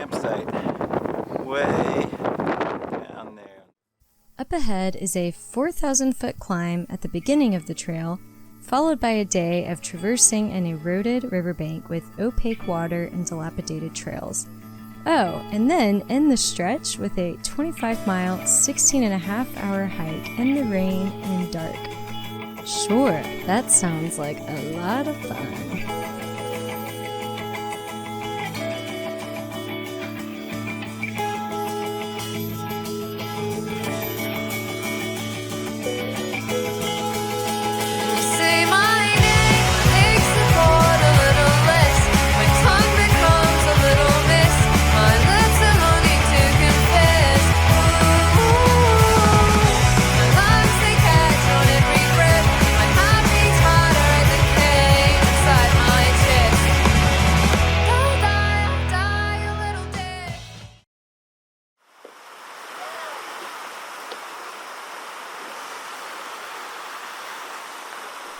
campsite way down there. Up ahead is a 4,000-foot climb at the beginning of the trail, followed by a day of traversing an eroded riverbank with opaque water and dilapidated trails. Oh, and then end the stretch with a 25-mile, 16.5-hour hike in the rain and dark. Sure, that sounds like a lot of fun.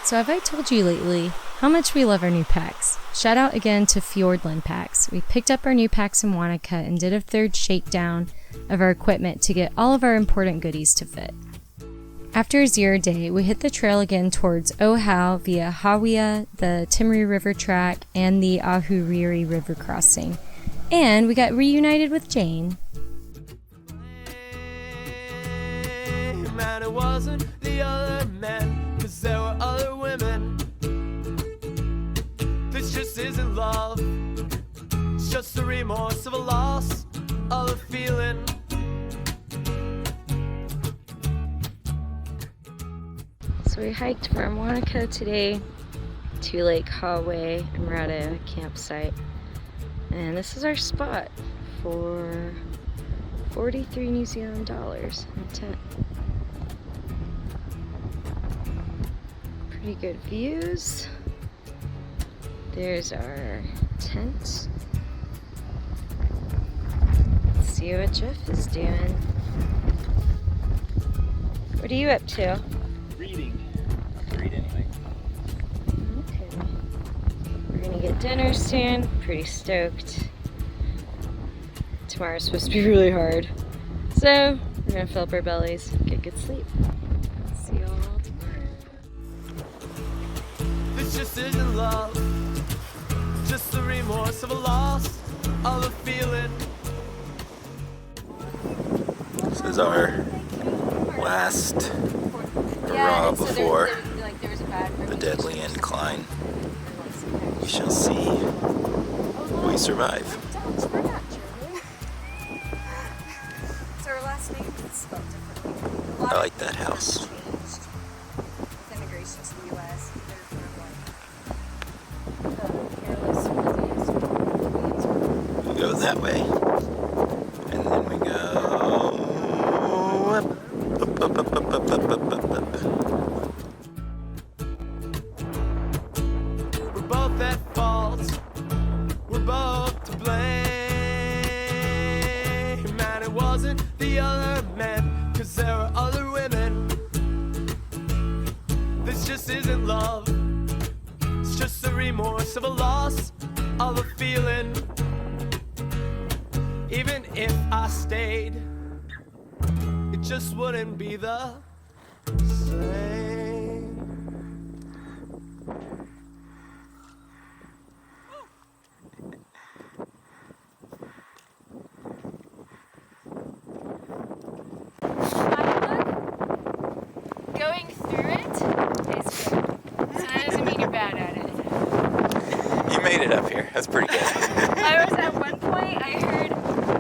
So have I told you lately how much we love our new packs? Shout out again to Fiordland Packs. We picked up our new packs in Wanaka and did a third shakedown of our equipment to get all of our important goodies to fit. After a 0 day, we hit the trail again towards Ohau via Hāwea, the Timaru River track, and the Ahuriri River crossing. And we got reunited with Jane. Man, it wasn't the other men, 'cause there were other women. This just isn't love. It's just the remorse of a loss of a feeling. So we hiked from Wanaka today to Lake Hāwea, and we're at a campsite. And this is our spot for 43 New Zealand dollars in a tent. Pretty good views. There's our tent. Let's see what Jeff is doing. What are you up to? Reading. Read anyway. Okay. We're gonna get dinner soon. Pretty stoked. Tomorrow's supposed to be really hard. So, we're gonna fill up our bellies, get good sleep. See y'all tomorrow. This just isn't love. Just the remorse of a loss of a feeling. This is our last hurrah before the deadly incline. We shall see if we survive. So our last name is spelled differently. I like that house. With immigration to the U.S. We go that way, and then we go up. We're both at fault. We're both to blame. Man, it wasn't the other men, 'cause there were other women. This just isn't love. It's just the remorse of a loss of a feeling. Even if I stayed, it just wouldn't be the same. Going through it is good. So that doesn't mean you're bad at it. You made it up here. That's pretty good. I was at one point, I heard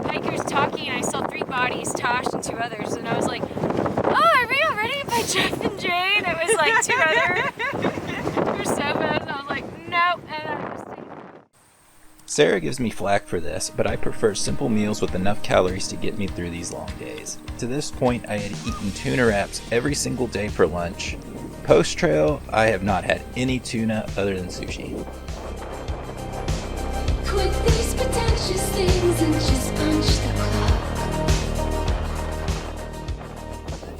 hikers talking, and I saw 3 bodies, Tosh and 2 others, and I was like, oh, are we already by Jeff and Jane? It was like 2 other for Sofas, and I was like, nope, and I just didn't. Sarah gives me flack for this, but I prefer simple meals with enough calories to get me through these long days. To this point, I had eaten tuna wraps every single day for lunch. Post-trail, I have not had any tuna other than sushi. Quit these pretentious things and just punch the clock.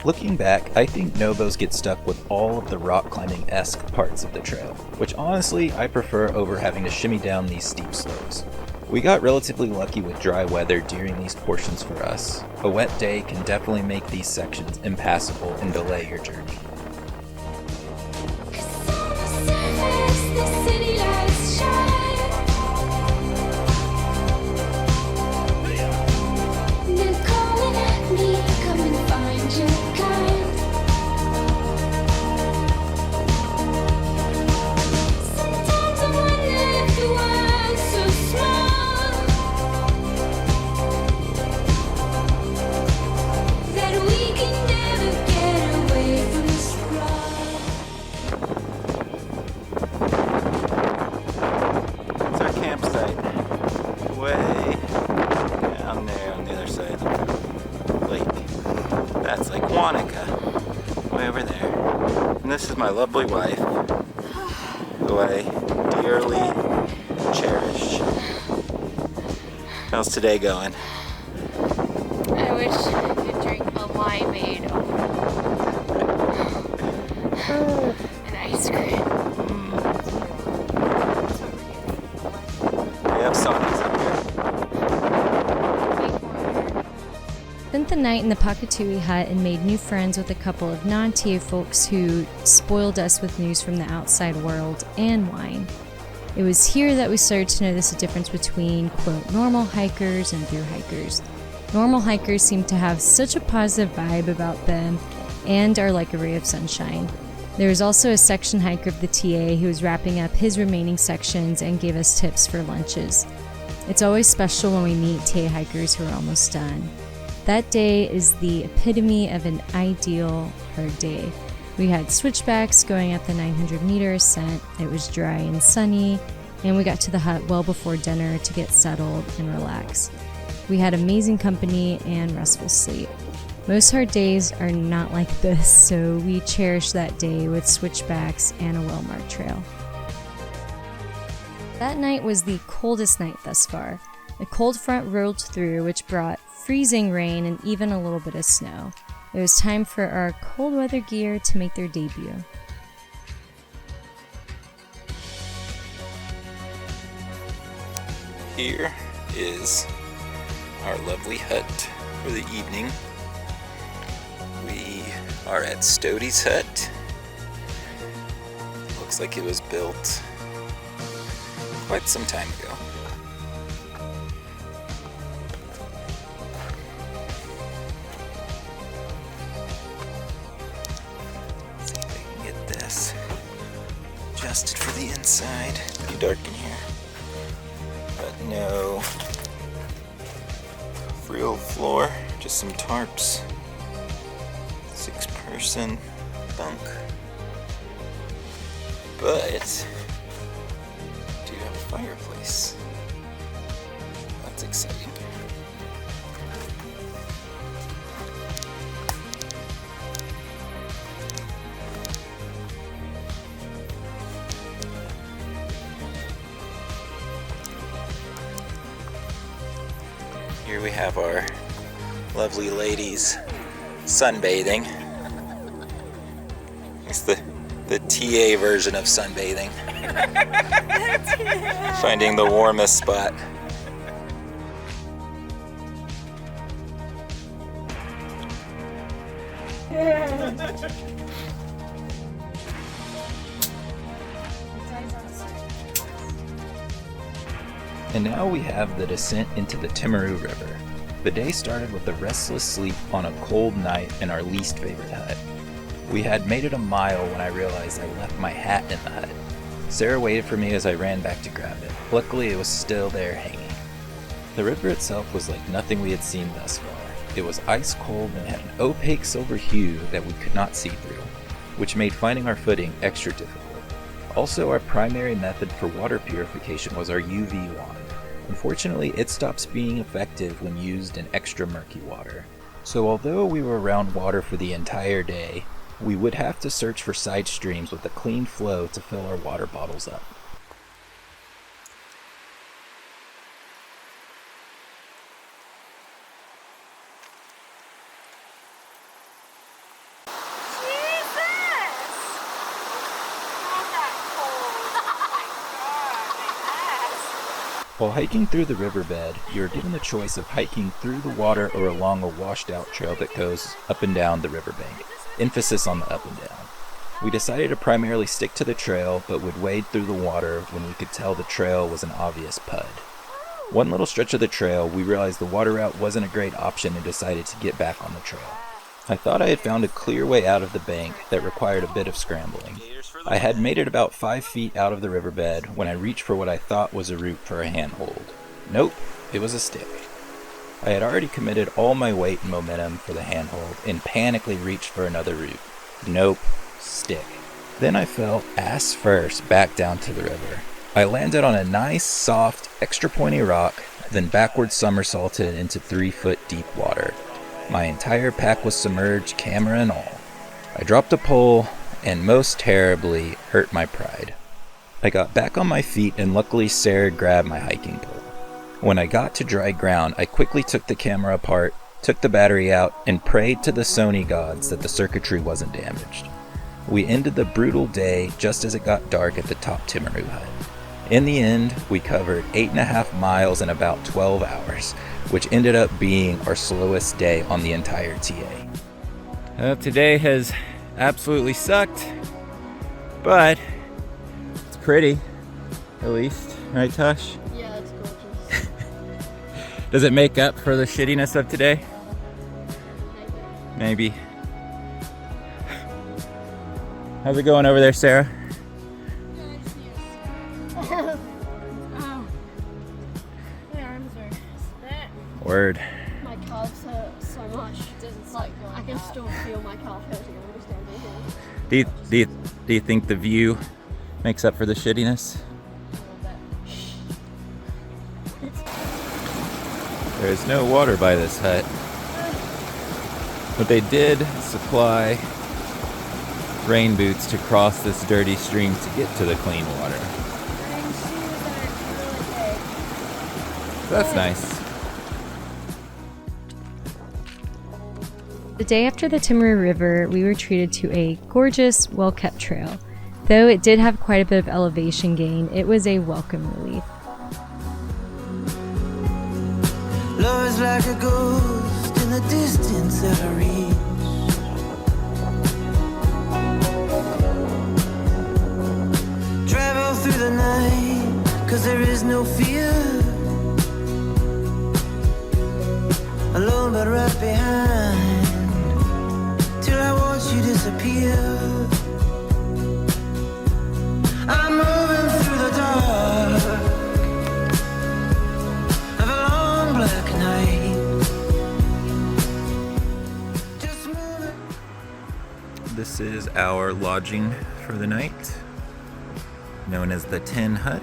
Looking back, I think NoBos get stuck with all of the rock climbing-esque parts of the trail, which honestly I prefer over having to shimmy down these steep slopes. We got relatively lucky with dry weather during these portions for us. A wet day can definitely make these sections impassable and delay your journey. The city lights shine. They're calling at me, come and find your kind. Sometimes I wonder if the world's so small that we can never get away from the sprawl. It's our campsite. Way down there on the other side of the lake. That's Lake Wanaka. Way over there. And this is my lovely wife, who I dearly cherish. How's today going? I wish I could drink a limeade and ice cream. We have saunas up here. Spent the night in the Pakatui hut and made new friends with a couple of non-TA folks who spoiled us with news from the outside world and wine. It was here that we started to notice the difference between, quote, normal hikers and thru-hikers. Normal hikers seem to have such a positive vibe about them and are like a ray of sunshine. There was also a section hiker of the TA who was wrapping up his remaining sections and gave us tips for lunches. It's always special when we meet TA hikers who are almost done. That day is the epitome of an ideal hard day. We had switchbacks going up the 900-meter ascent. It was dry and sunny, and we got to the hut well before dinner to get settled and relax. We had amazing company and restful sleep. Most hard days are not like this, so we cherish that day with switchbacks and a well-marked trail. That night was the coldest night thus far. A cold front rolled through, which brought freezing rain and even a little bit of snow. It was time for our cold weather gear to make their debut. Here is our lovely hut for the evening. We are at Stody's hut. Looks like it was built quite some time ago. Let's see if I can get this adjusted for the inside. Pretty dark in here. But no real floor, just some tarps. 6-person bunk. But do have a fireplace. That's exciting. Here we have our lovely ladies sunbathing. It's the TA version of sunbathing. Finding the warmest spot. And now we have the descent into the Timaru River. The day started with a restless sleep on a cold night in our least favorite hut. We had made it a mile when I realized I left my hat in the hut. Sarah waited for me as I ran back to grab it. Luckily, it was still there hanging. The river itself was like nothing we had seen thus far. It was ice cold and had an opaque silver hue that we could not see through, which made finding our footing extra difficult. Also, our primary method for water purification was our UV wand. Unfortunately, it stops being effective when used in extra murky water. So although we were around water for the entire day, we would have to search for side streams with a clean flow to fill our water bottles up. While hiking through the riverbed, you are given the choice of hiking through the water or along a washed-out trail that goes up and down the riverbank. Emphasis on the up and down. We decided to primarily stick to the trail, but would wade through the water when we could tell the trail was an obvious pud. One little stretch of the trail, we realized the water route wasn't a great option and decided to get back on the trail. I thought I had found a clear way out of the bank that required a bit of scrambling. I had made it about 5 feet out of the riverbed when I reached for what I thought was a root for a handhold. Nope, it was a stick. I had already committed all my weight and momentum for the handhold and panically reached for another root. Nope, stick. Then I fell ass first back down to the river. I landed on a nice, soft, extra pointy rock, then backward somersaulted into 3-foot deep water. My entire pack was submerged, camera and all. I dropped a pole, and most terribly hurt my pride. I got back on my feet, and luckily Sarah grabbed my hiking pole. When I got to dry ground, I quickly took the camera apart, took the battery out, and prayed to the Sony gods that the circuitry wasn't damaged. We ended the brutal day just as it got dark at the top Timaru hut. In the end, we covered 8.5 miles in about 12 hours, which ended up being our slowest day on the entire TA. Today has absolutely sucked, but it's pretty, at least. Right, Tosh? Yeah, it's gorgeous. Does it make up for the shittiness of today? Maybe. How's it going over there, Sarah? Oh, my arms are spent. Word. My calves hurt so much. It's like I can still feel my calf hurting when I'm standing here. Do you think the view makes up for the shittiness? There's no water by this hut, but they did supply rain boots to cross this dirty stream to get to the clean water. That's nice. The day after the Timaru River, we were treated to a gorgeous, well-kept trail. Though it did have quite a bit of elevation gain, it was a welcome relief. Love is like a ghost in the distance out of reach. Travel through the night, 'cause there is no fear. Alone but right behind, till I watch you disappear. I'm moving through the dark of a long black night. Just moving. This is our lodging for the night, known as the Tin Hut.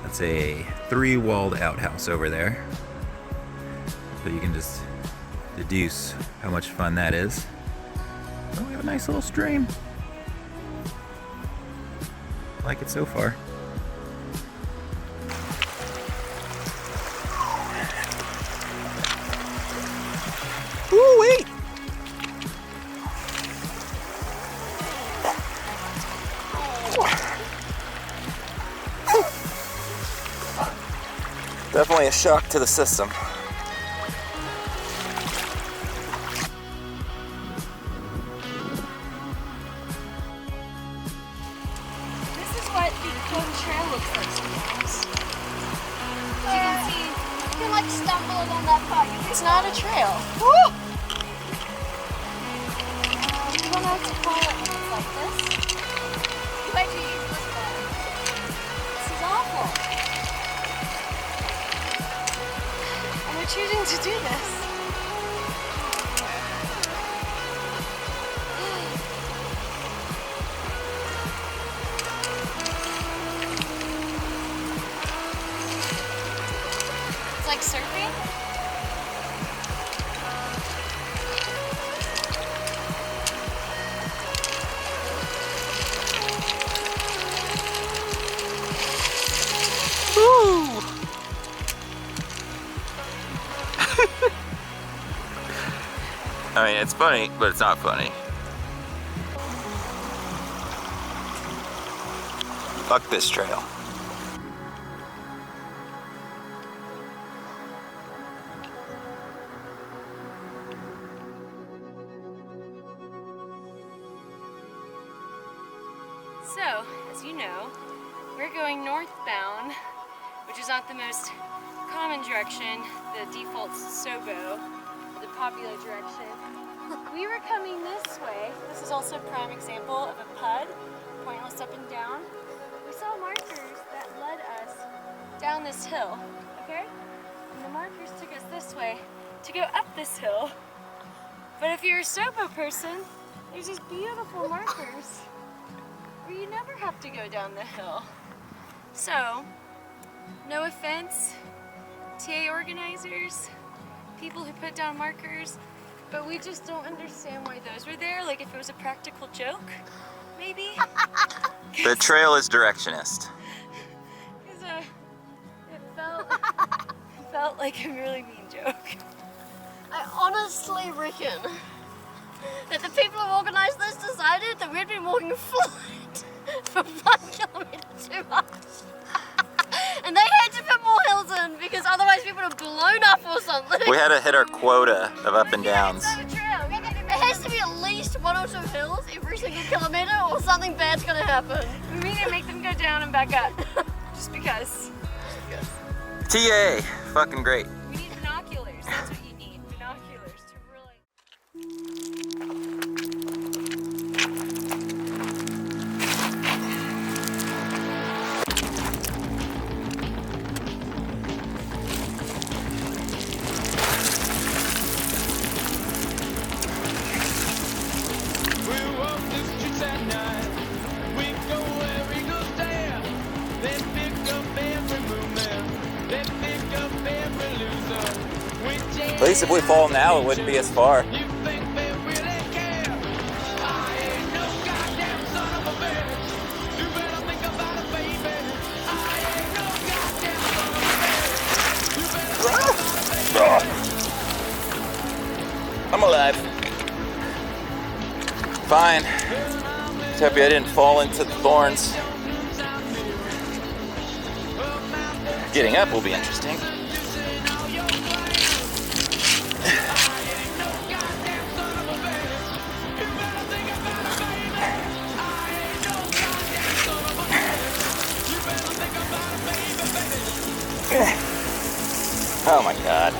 That's a 3-walled outhouse over there. So you can just deduce how much fun that is. Oh, we have a nice little stream. I like it so far. Ooh, wait! Definitely a shock to the system. This is what the cone trail looks like sometimes. As you can see, You can like stumble along that part. it's not a trail. You don't have to follow it when it's like this. You might do this part. This is awful. And we're choosing to do this. It's like surfing. I mean, it's funny, but it's not funny. Fuck this trail. So, as you know, we're going northbound, which is not the most common direction. The default's NoBo, the popular direction. We were coming this way. This is also a prime example of a PUD, pointless up and down. We saw markers that led us down this hill, okay? And the markers took us this way to go up this hill. But if you're a NoBo person, there's these beautiful markers where you never have to go down the hill. So, no offense, TA organizers, people who put down markers, but we just don't understand why those were there. Like if it was a practical joke, maybe? The trail is directionist. Because it felt like a really mean joke. I honestly reckon that the people who organised this decided that we'd been walking flat for 1 kilometre too much. And they had to put more hills in because otherwise we would have blown up or something. We had to hit our quota of up and downs. It has to be at least 1 or 2 hills every single kilometre or something bad's gonna happen. We need to make them go down and back up. Just because. TA, fucking great. We need binoculars. That's what you need. Binoculars to really... At least if we fall now, it wouldn't be as far. I'm alive. Fine. Just happy I didn't fall into the thorns. Getting up will be interesting. Oh my God.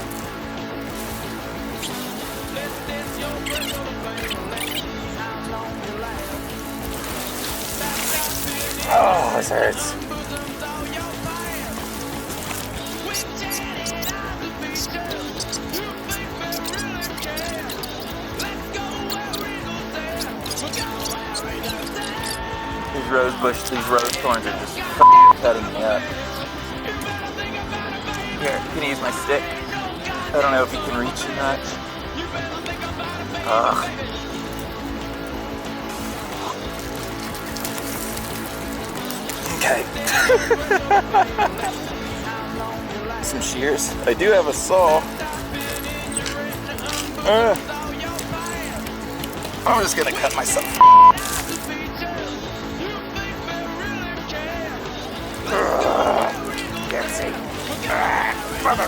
Oh, this hurts. These rose thorns are just cutting me up. Here, can you use my stick? I don't know if you can reach or not. Ugh. Okay. Some shears. I do have a saw. I'm just gonna cut myself. Can't see. Mother.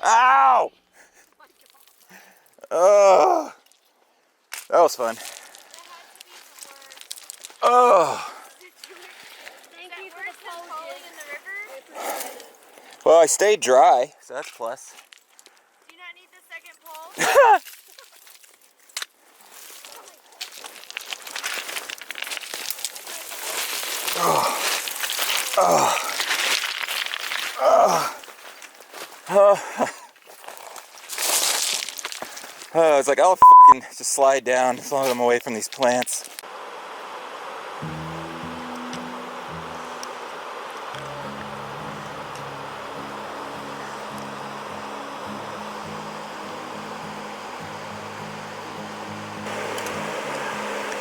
Ow! Oh, that was fun. Oh. Thank you for the falling in the river. Well, I stayed dry, so that's plus. Do you not need the second pole? I was like, I'll fucking just slide down as long as I'm away from these plants.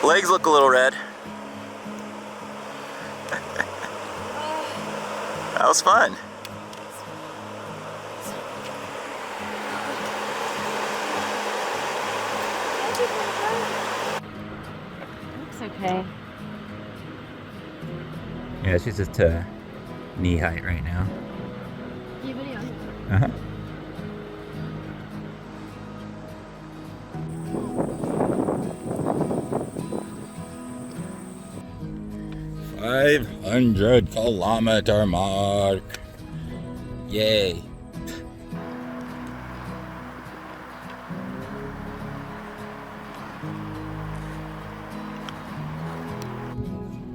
Legs look a little red. That was fun. Looks okay. Yeah, she's just knee height right now. You video. Uh-huh. $500-kilometer mark. Yay.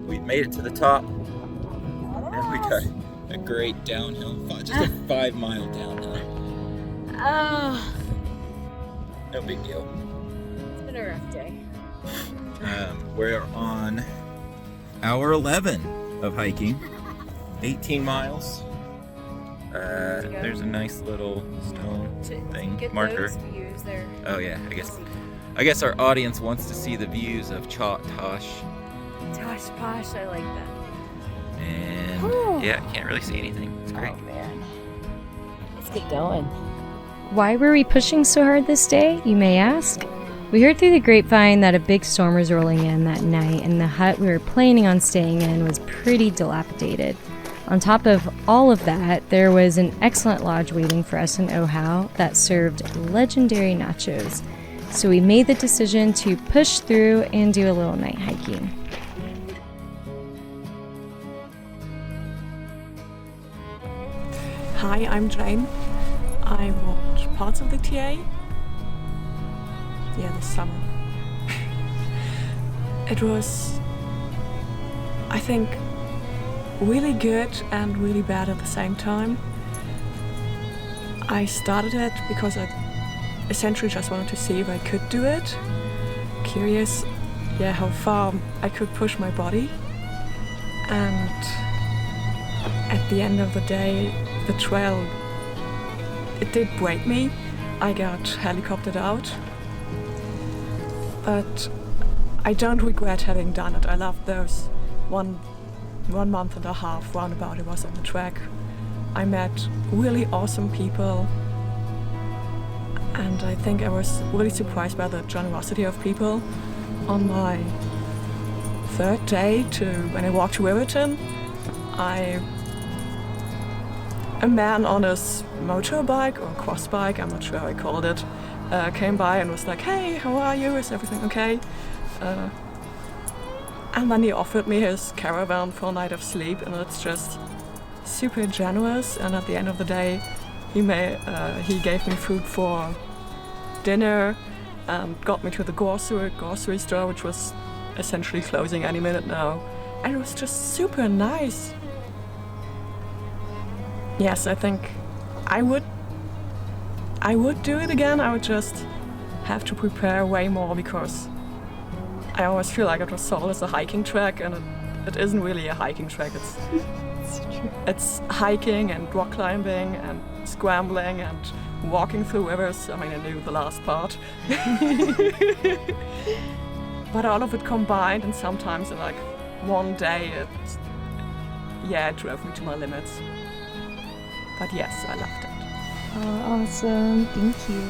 We've made it to the top. And we got a great downhill, just a 5-mile downhill. Oh, No big deal. it's been a rough day. We're on hour 11 of hiking, 18 miles. There's a nice little stone thing, Get marker. those views there. Oh yeah, I guess our audience wants to see the views of Tosh. Tosh posh, I like that. And Whew. yeah, can't really see anything. It's great. Oh man. Let's get going. Why were we pushing so hard this day, you may ask? We heard through the grapevine that a big storm was rolling in that night, and the hut we were planning on staying in was pretty dilapidated. On top of all of that, there was an excellent lodge waiting for us in Ohau that served legendary nachos. So we made the decision to push through and do a little night hiking. Hi, I'm Jane. I walked parts of the TA. Yeah, this summer. It was, I think, really good and really bad at the same time. I started it because I essentially just wanted to see if I could do it. Curious, yeah, how far I could push my body. And at the end of the day, the trail, it did break me. I got helicoptered out. But I don't regret having done it. I loved those one month and a half roundabout it was on the track. I met really awesome people, and I think I was really surprised by the generosity of people. On my third day when I walked to Riverton, a man on his motorbike or cross bike, I'm not sure how I called it, came by and was like, "Hey, how are you? Is everything okay?" And then he offered me his caravan for a night of sleep, and it's just super generous. And at the end of the day, he gave me food for dinner and got me to the grocery store, which was essentially closing any minute now. And it was just super nice. Yes, I think I would do it again. I would just have to prepare way more, because I always feel like it was sold as a hiking track, and it isn't really a hiking track. It's hiking and rock climbing and scrambling and walking through rivers. I mean, I knew the last part. But all of it combined, and sometimes in like one day, it drove me to my limits. But yes, I loved it. Oh, awesome. Thank you.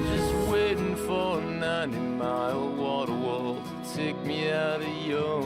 Just waiting for a 90-mile water wall to take me out of your